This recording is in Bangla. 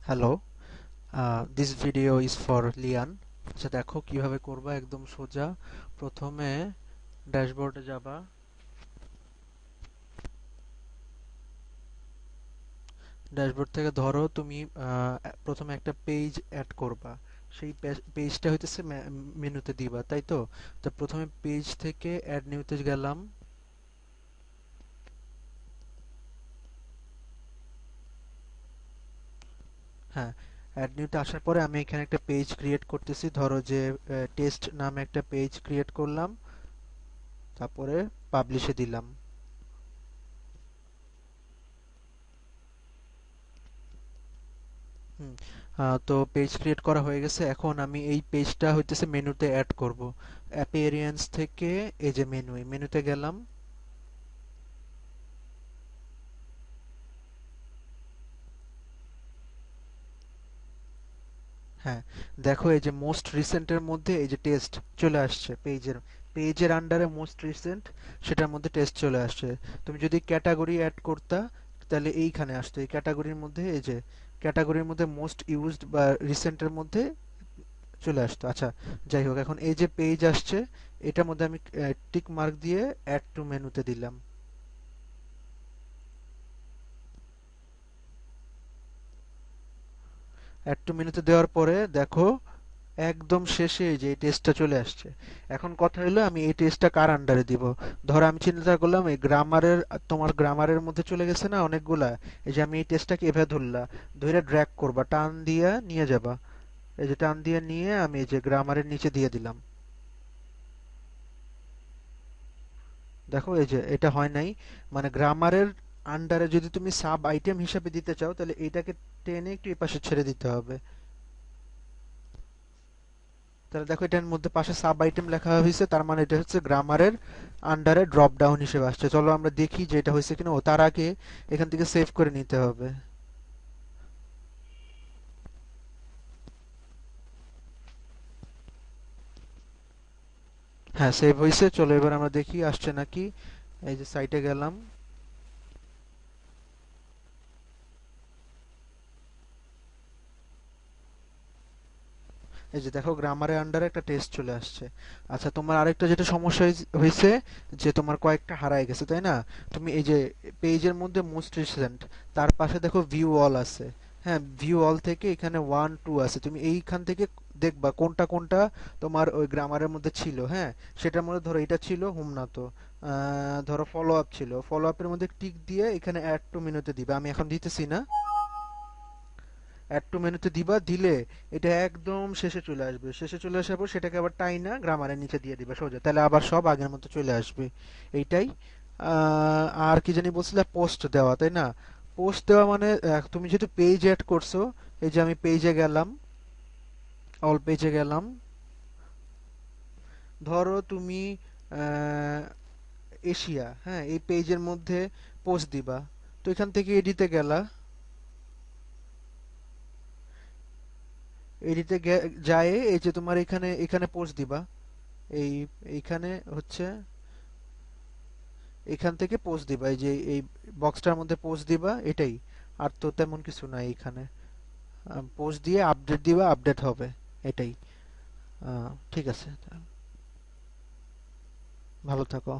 Hello, this video is for লিয়ান। আচ্ছা, দেখো কিভাবে করবা। একদম সোজা। প্রথমে ড্যাশবোর্ডে যাবা। ড্যাশবোর্ড থেকে ধরো তুমি প্রথমে একটা পেজ অ্যাড করবা। সেই পেজটা হইতেছে মেনুতে দিবা, তাই তো? তো প্রথমে পেজ থেকে অ্যাড নিউতে গেলাম। হ্যাঁ, অ্যাড নিউতে আসার পরে আমি এখানে একটা পেজ ক্রিয়েট করতেছি। ধরো যে টেস্ট নামে একটা পেজ ক্রিয়েট করলাম, তারপরে পাবলিশে দিলাম। হুম, তো পেজ ক্রিয়েট করা হয়ে গেছে। এখন আমি এই পেজটা হইতেছে মেনুতে অ্যাড করব। অ্যাপিয়ারেন্স থেকে এই যে মেনুতে গেলাম। হ্যাঁ, দেখো এই যে মোস্ট রিসেন্টের মধ্যে এই যে টেস্ট চলে আসছে। পেজের আন্ডারে মোস্ট রিসেন্ট, সেটার মধ্যে টেস্ট চলে আসছে। তুমি যদি ক্যাটাগরি অ্যাড করতা, তাহলে এইখানে আসতো। এই ক্যাটাগরির মধ্যে এই যে ক্যাটাগরির মধ্যে মোস্ট ইউজড বা রিসেন্টের মধ্যে চলে আসতো। আচ্ছা, যাই হোক, এখন এই যে পেজ আসছে, এটার মধ্যে আমি টিক মার্ক দিয়ে অ্যাড টু মেনুতে দিলাম। অ্যাড টু মেনুতে দেওয়ার পরে দেখো একদম শেষে এই যে এই টেস্টটা চলে আসছে। এখন কথা হলো আমি এই টেস্টটা কার আন্ডারে দিব। ধরো আমি চিন্তা করলাম এই গ্রামারের, তোমার গ্রামারের মধ্যে চলে গেছে না অনেকগুলা। এই যে আমি এই টেস্টটাকে এভাবে ধরলা, ধরে ড্র্যাগ করবা, টান দিয়া নিয়ে যাবা। এই যে টান দিয়ে নিয়ে আমি এই যে গ্রামারের নিচে দিয়ে দিলাম। দেখো এই যে এটা হয় নাই। মানে গ্রামারের আন্ডারে যদি তুমি সাব আইটেম হিসাবে দিতে চাও, তাহলে এটাকে টেনে একটু এই পাশে ছেড়ে দিতে হবে। তাহলে দেখো এটার মধ্যে পাশে সাব আইটেম লেখা হয়েছে, তার মানে এটা হচ্ছে গ্রামারের আন্ডারে ড্রপ ডাউন হিসেবে আসছে। চলো আমরা দেখি যে এটা হয়েছে কিনা। ও, তার আগে এখান থেকে সেভ করে নিতে হবে। হ্যাঁ, সেভ হয়েছে। চলো এবার আমরা দেখি আসছে নাকি। এই যে সাইটে গেলাম। এই যে দেখো গ্রামারের আন্ডারে একটা টেস্ট চলে আসছে। আচ্ছা, তোমার আরেকটা যেটা সমস্যা হয়েছে, যে তোমার কয়েকটা হারায় গেছে, তাই না? তুমি এই যে পেজের মধ্যে মোস্ট রিসেন্ট, তার পাশে দেখো ভিউ অল আছে। হ্যাঁ, ভিউ অল থেকে এখানে 1 2 আছে। তুমি এইখান থেকে দেখবা কোনটা কোনটা তোমার ওই গ্রামারের মধ্যে ছিল। হ্যাঁ, সেটার মধ্যে ধরো এটা ছিল হুম না তো। ধরো ফলো আপ ছিল, ফলো আপের মধ্যে টিক দিয়ে এখানে অ্যাড টু মেনুতে দিবে। আমি এখন দিতেছি না। অ্যাড টু মেনুতে দিবা, দিলে এটা একদম শেষে চলে আসবে। শেষে চলে আসার পর সেটাকে আবার টাইনা গ্রামারের নিচে দিয়ে দিবা সোজা, তাহলে আবার সব আগের মতো চলে আসবে। এইটাই। আর কি জানি বলছিলে, পোস্ট দেওয়া, তাই না? পোস্ট দেওয়া মানে তুমি যেহেতু পেজ অ্যাড করছো, এই যে আমি পেজে গেলাম, অল পেজে গেলাম। ধরো তুমি আহ, এশিয়া, হ্যাঁ, এই পেজের মধ্যে পোস্ট দিবা। তো এখান থেকে এডিতে গেলা, এডিতে যায় এই যে তোমার এখানে এখানে পোস্ট দিবা। এই এইখানে হচ্ছে এখান থেকে পোস্ট দিবা, এই যে এই বক্সটার মধ্যে পোস্ট দিবা, এটাই। আর তো তেমন কিছু নাই এখানে। পোস্ট দিয়ে আপডেট দিবা, আপডেট হবে, এটাই। ঠিক আছে, ভালো থাকো।